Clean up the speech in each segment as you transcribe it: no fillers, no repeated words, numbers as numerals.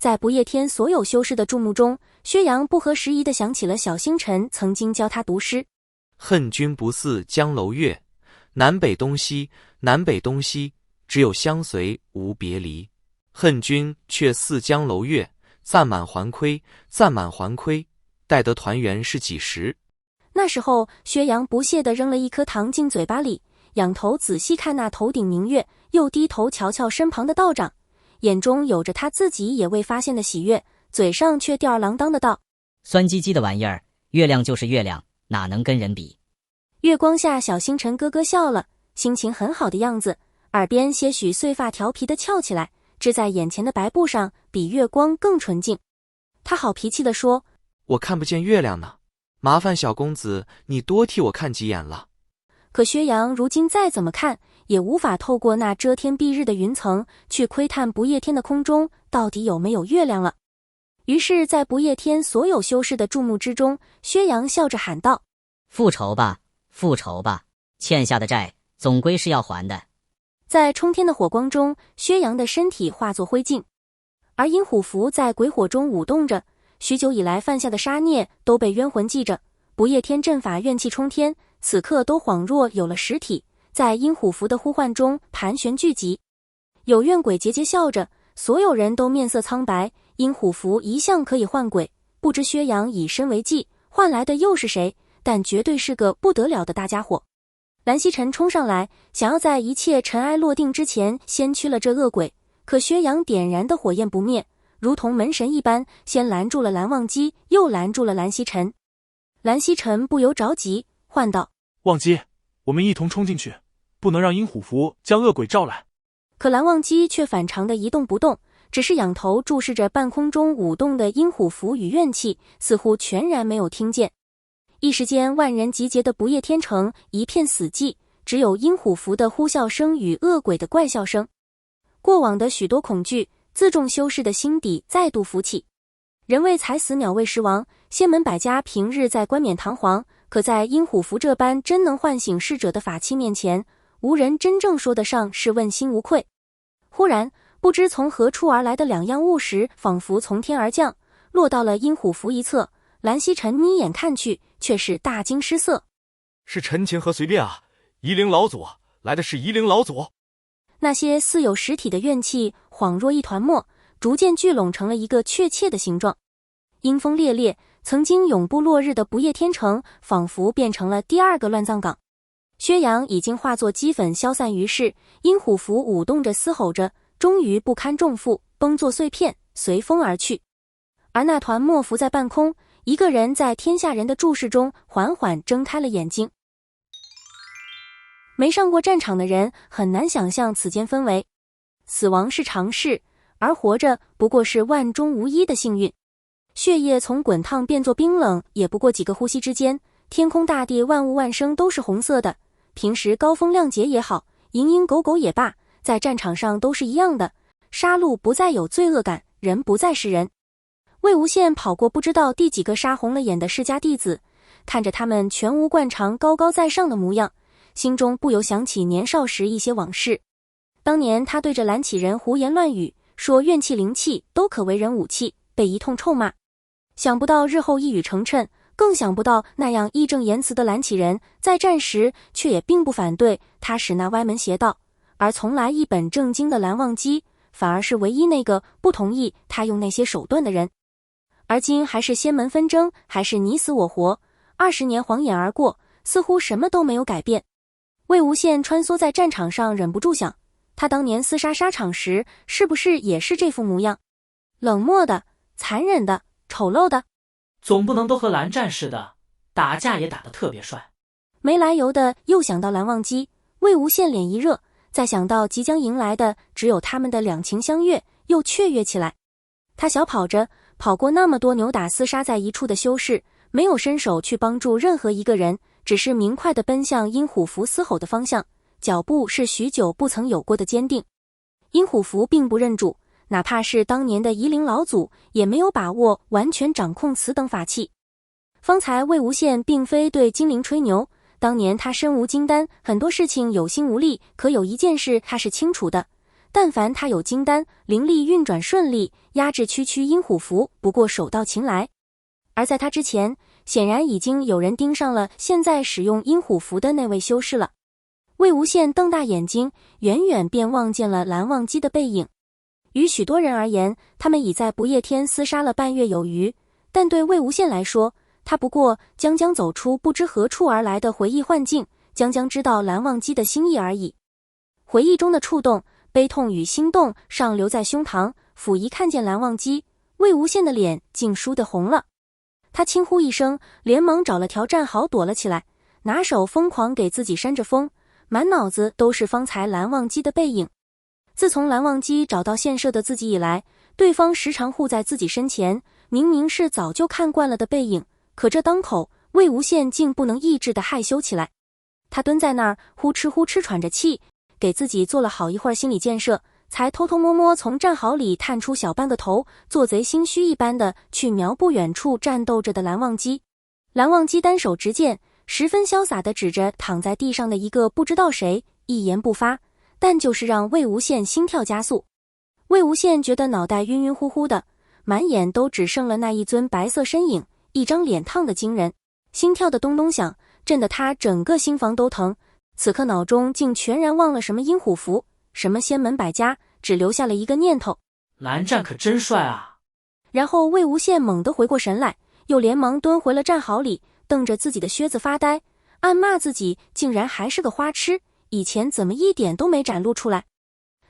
在不夜天所有修士的注目中，薛洋不合时宜地想起了小星辰曾经教他读诗：恨君不似江楼月，南北东西，南北东西，只有相随无别离。恨君却似江楼月，暂满还亏，暂满还亏，待得团圆是几时？那时候，薛洋不屑地扔了一颗糖进嘴巴里，仰头仔细看那头顶明月，又低头瞧瞧身旁的道长，眼中有着他自己也未发现的喜悦，嘴上却吊儿郎当的道：酸唧唧的玩意儿，月亮就是月亮，哪能跟人比？月光下，小星辰咯咯笑了，心情很好的样子，耳边些许碎发调皮地翘起来，支在眼前的白布上，比月光更纯净。他好脾气地说：我看不见月亮呢，麻烦小公子你多替我看几眼了。可薛洋如今再怎么看，也无法透过那遮天蔽日的云层去窥探不夜天的空中到底有没有月亮了。于是在不夜天所有修士的注目之中，薛洋笑着喊道：复仇吧，复仇吧，欠下的债总归是要还的。在冲天的火光中，薛洋的身体化作灰烬，而阴虎符在鬼火中舞动着，许久以来犯下的杀孽都被冤魂记着。不夜天阵法怨气冲天，此刻都恍若有了实体，在阴虎符的呼唤中盘旋聚集。有怨鬼桀桀笑着，所有人都面色苍白。阴虎符一向可以换鬼，不知薛洋以身为祭，换来的又是谁？但绝对是个不得了的大家伙。蓝曦臣冲上来，想要在一切尘埃落定之前先驱了这恶鬼，可薛洋点燃的火焰不灭，如同门神一般，先拦住了蓝忘机，又拦住了蓝曦臣。蓝曦臣不由着急，唤道：忘机，我们一同冲进去，不能让阴虎符将恶鬼召来。可蓝忘机却反常的一动不动，只是仰头注视着半空中舞动的阴虎符与怨气，似乎全然没有听见。一时间，万人集结的不夜天城一片死寂，只有阴虎符的呼啸声与恶鬼的怪笑声。过往的许多恐惧，自重修士的心底再度浮起。人为财死，鸟为食亡，仙门百家平日在冠冕堂皇，可在阴虎符这般真能唤醒逝者的法器面前，无人真正说得上是问心无愧。忽然，不知从何处而来的两样物实仿佛从天而降，落到了阴虎符一侧。蓝曦臣眯眼看去，却是大惊失色。是陈情和随便啊，夷陵老祖，来的是夷陵老祖。那些似有实体的怨气恍若一团墨，逐渐聚拢成了一个确切的形状。阴风烈烈，曾经永不落日的不夜天城仿佛变成了第二个乱葬岗。薛洋已经化作齑粉消散于世，阴虎符舞动着嘶吼着，终于不堪重负，崩作碎片，随风而去。而那团墨浮在半空，一个人在天下人的注视中缓缓睁开了眼睛。没上过战场的人很难想象此间氛围，死亡是常事，而活着不过是万中无一的幸运。血液从滚烫变作冰冷，也不过几个呼吸之间。天空大地万物万生都是红色的，平时高风亮节也好，蝇营狗苟也罢，在战场上都是一样的。杀戮不再有罪恶感，人不再是人。魏无羡跑过不知道第几个杀红了眼的世家弟子，看着他们全无惯常高高在上的模样，心中不由想起年少时一些往事。当年他对着蓝启人胡言乱语，说怨气灵气都可为人武器，被一通臭骂。想不到日后一语成谶，更想不到那样义正言辞的蓝启人在战时却也并不反对他使那歪门邪道，而从来一本正经的蓝忘机反而是唯一那个不同意他用那些手段的人。而今还是仙门纷争，还是你死我活，20年晃眼而过，似乎什么都没有改变。魏无羡穿梭在战场上，忍不住想，他当年厮杀沙场时是不是也是这副模样，冷漠的、残忍的、丑陋的。总不能都和蓝战似的，打架也打得特别帅。没来由的又想到蓝忘机，魏无羡脸一热，再想到即将迎来的只有他们的两情相悦，又雀跃起来。他小跑着跑过那么多扭打厮杀在一处的修士，没有伸手去帮助任何一个人，只是明快地奔向阴虎符嘶吼的方向，脚步是许久不曾有过的坚定。阴虎符并不认主，哪怕是当年的夷陵老祖，也没有把握完全掌控此等法器。方才魏无羡并非对金陵吹牛，当年他身无金丹，很多事情有心无力，可有一件事他是清楚的，但凡他有金丹，灵力运转顺利，压制区区阴虎符不过手到擒来。而在他之前，显然已经有人盯上了现在使用阴虎符的那位修士了。魏无羡瞪大眼睛，远远便望见了蓝忘机的背影。于许多人而言，他们已在不夜天厮杀了半月有余，但对魏无羡来说，他不过将走出不知何处而来的回忆幻境，将知道蓝忘机的心意而已。回忆中的触动、悲痛与心动上留在胸膛，甫一看见蓝忘机，魏无羡的脸竟倏地红了。他轻呼一声，连忙找了条战壕躲了起来，拿手疯狂给自己扇着风，满脑子都是方才蓝忘机的背影。自从蓝忘机找到献社的自己以来，对方时常护在自己身前，明明是早就看惯了的背影，可这当口，魏无羡竟不能抑制地害羞起来。他蹲在那儿，呼哧呼哧喘着气，给自己做了好一会儿心理建设，才偷偷摸摸从战壕里探出小半个头，做贼心虚一般的去瞄不远处战斗着的蓝忘机。蓝忘机单手执剑，十分潇洒地指着躺在地上的一个不知道谁，一言不发，但就是让魏无羡心跳加速。魏无羡觉得脑袋晕晕乎乎的，满眼都只剩了那一尊白色身影，一张脸烫得惊人，心跳的咚咚响，震得他整个心房都疼。此刻脑中竟全然忘了什么阴虎符，什么仙门百家，只留下了一个念头：蓝湛可真帅啊！然后魏无羡猛地回过神来，又连忙蹲回了战壕里，瞪着自己的靴子发呆，暗骂自己竟然还是个花痴，以前怎么一点都没展露出来。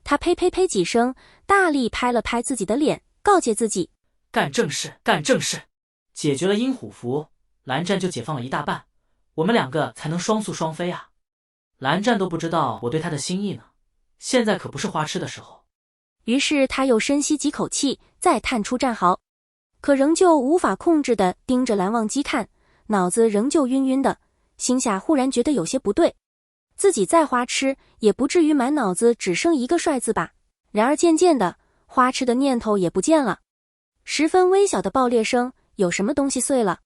他呸呸呸几声，大力拍了拍自己的脸，告诫自己：干正事，干正事！解决了阴虎符，蓝湛就解放了一大半，我们两个才能双宿双飞啊！蓝湛都不知道我对他的心意呢，现在可不是花痴的时候。于是他又深吸几口气，再探出战壕，可仍旧无法控制地盯着蓝忘机看，脑子仍旧晕晕的，心下忽然觉得有些不对。自己再花痴，也不至于满脑子只剩一个帅字吧。然而渐渐的，花痴的念头也不见了。十分微小的爆裂声，有什么东西碎了。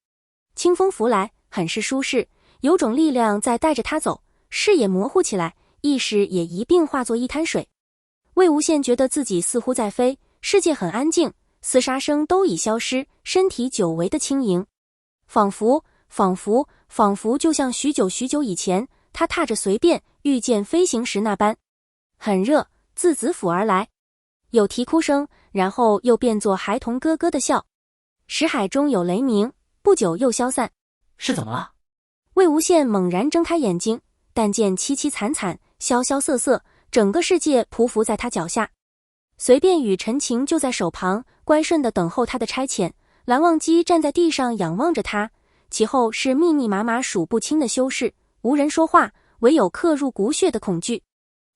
清风拂来，很是舒适，有种力量在带着他走，视野模糊起来，意识也一并化作一滩水。魏无羡觉得自己似乎在飞，世界很安静，厮杀声都已消失，身体久违的轻盈，仿佛就像许久以前他踏着随便御剑飞行时那般。很热，自子府而来，有啼哭声，然后又变作孩童咯咯的笑。识海中有雷鸣，不久又消散。是怎么了？魏无羡猛然睁开眼睛，但见凄凄惨惨，萧萧瑟瑟，整个世界匍匐在他脚下。随便与陈情就在手旁，乖顺地等候他的差遣。蓝忘机站在地上仰望着他，其后是密密麻麻数不清的修士，无人说话，唯有刻入骨血的恐惧。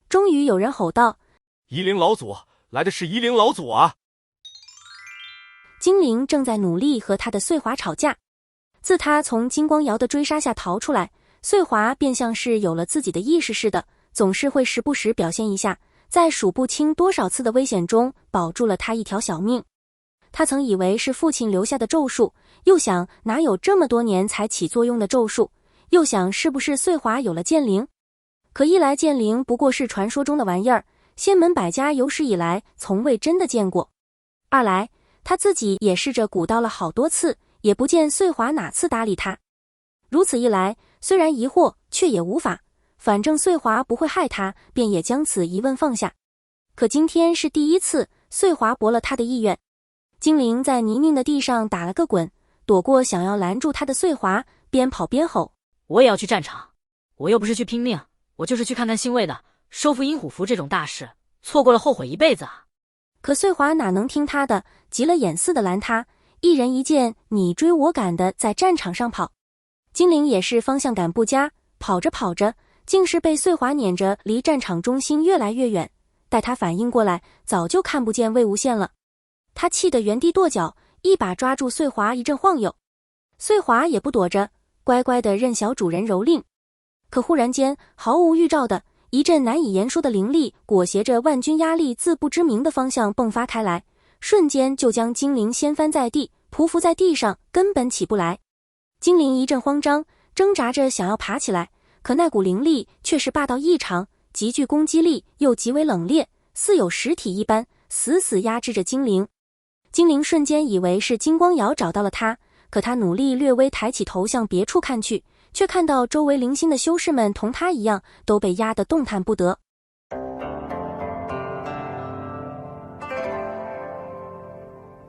终于有人吼道：夷陵老祖，来的是夷陵老祖啊！精灵正在努力和他的碎华吵架。自他从金光瑶的追杀下逃出来，碎华便像是有了自己的意识似的，总是会时不时表现一下，在数不清多少次的危险中保住了他一条小命。他曾以为是父亲留下的咒术，又想哪有这么多年才起作用的咒术，又想是不是碎华有了剑灵。可一来剑灵不过是传说中的玩意儿，仙门百家有史以来从未真的见过；二来他自己也试着鼓捣了好多次，也不见碎华哪次搭理他。如此一来，虽然疑惑，却也无法，反正碎华不会害他，便也将此疑问放下。可今天是第一次，碎华驳了他的意愿。精灵在泥泞的地上打了个滚，躲过想要拦住他的碎华，边跑边吼：我也要去战场，我又不是去拼命，我就是去看看欣慰的，收复阴虎符这种大事，错过了后悔一辈子啊！可碎华哪能听他的，急了眼似的拦他，一人一剑，你追我赶的在战场上跑。精灵也是方向感不佳，跑着跑着，竟是被碎华撵着离战场中心越来越远。待他反应过来，早就看不见魏无羡了。他气得原地跺脚，一把抓住碎华一阵晃悠。碎华也不躲着，乖乖地任小主人蹂躏。可忽然间，毫无预兆的一阵难以言说的灵力裹挟着万钧压力自不知名的方向迸发开来，瞬间就将精灵掀翻在地，匍匐在地上，根本起不来。精灵一阵慌张，挣扎着想要爬起来，可那股灵力却是霸道异常，极具攻击力又极为冷冽，似有实体一般，死死压制着精灵。精灵瞬间以为是金光瑶找到了他，可他努力略微抬起头向别处看去，却看到周围零星的修士们同他一样都被压得动弹不得。